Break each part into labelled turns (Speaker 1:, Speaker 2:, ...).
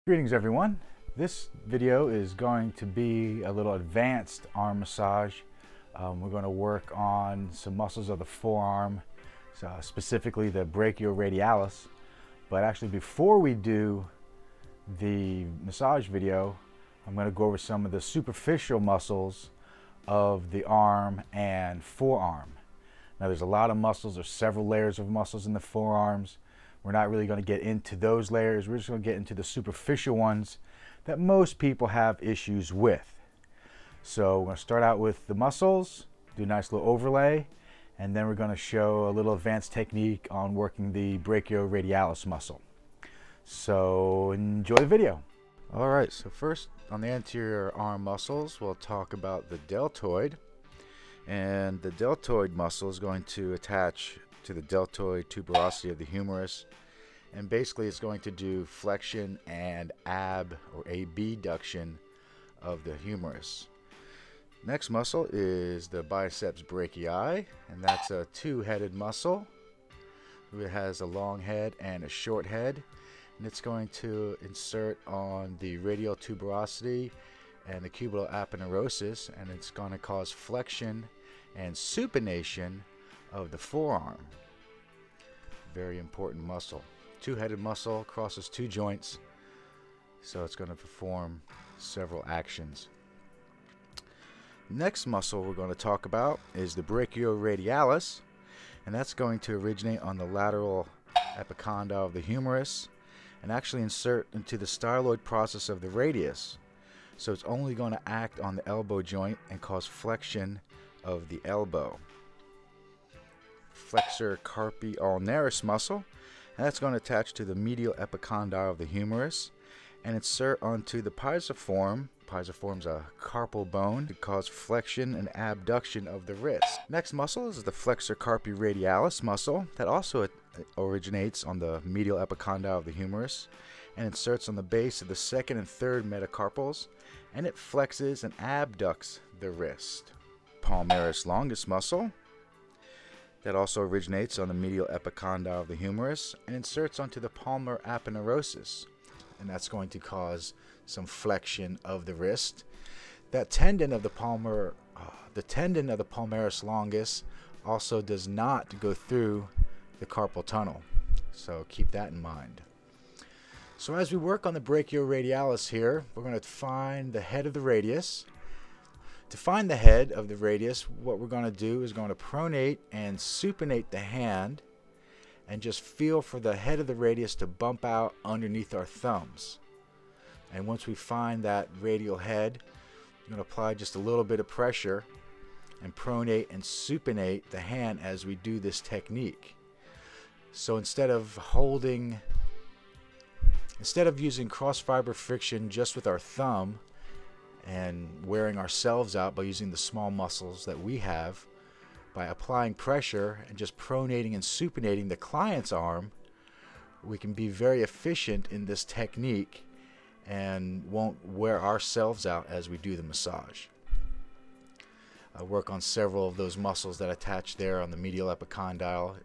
Speaker 1: Greetings everyone. This video is going to be a little advanced arm massage. We're going to work on some muscles of the forearm, specifically the Brachioradialis. But actually before we do the massage video, I'm going to go over some of the superficial muscles of the arm and forearm. Now there's a lot of muscles, there's several layers of muscles in the forearms. We're not really going to get into those layers. We're just going to get into the superficial ones that most people have issues with. So we're going to start out with the muscles, do a nice little overlay, and then we're going to show a little advanced technique on working the brachioradialis muscle. So enjoy the video. All right, so first on the anterior arm muscles, we'll talk about the deltoid. And the deltoid muscle is going to attach to the deltoid tuberosity of the humerus, and basically it's going to do flexion and ab or abduction of the humerus. Next muscle is the biceps brachii, and that's a two-headed muscle. It has a long head and a short head, and it's going to insert on the radial tuberosity and the cubital aponeurosis, and it's going to cause flexion and supination of the forearm. Very important muscle. Two-headed muscle, crosses two joints, so it's going to perform several actions. Next muscle we're going to talk about is the brachioradialis, and that's going to originate on the lateral epicondyle of the humerus and actually insert into the styloid process of the radius. So it's only going to act on the elbow joint and cause flexion of the elbow. Flexor Carpi ulnaris muscle, and that's going to attach to the medial epicondyle of the humerus and insert onto the pisiform. Pisiform's a carpal bone to cause flexion and abduction of the wrist. Next muscle is the Flexor Carpi radialis muscle that also originates on the medial epicondyle of the humerus and inserts on the base of the second and third metacarpals, and it flexes and abducts the wrist. Palmaris longus muscle that also originates on the medial epicondyle of the humerus and inserts onto the palmar aponeurosis, and that's going to cause some flexion of the wrist. That tendon of the palmaris longus also does not go through the carpal tunnel, so keep that in mind. So as we work on the brachioradialis here, we're going to find the head of the radius. To find the head of the radius, what we're going to do is going to pronate and supinate the hand and just feel for the head of the radius to bump out underneath our thumbs. And once we find that radial head, we're going to apply just a little bit of pressure and pronate and supinate the hand as we do this technique. So instead of using cross fiber friction just with our thumb and wearing ourselves out by using the small muscles that we have, by applying pressure and just pronating and supinating the client's arm, we can be very efficient in this technique and won't wear ourselves out as we do the massage. I work on several of those muscles that attach there on the medial epicondyle,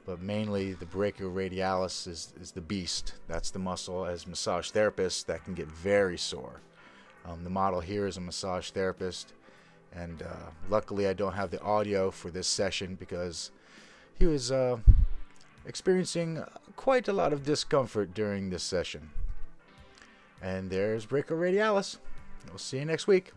Speaker 1: but mainly the brachioradialis is the beast. That's the muscle as massage therapists that can get very sore. The model here is a massage therapist, and luckily I don't have the audio for this session because he was experiencing quite a lot of discomfort during this session. And there's brachioradialis. We'll see you next week.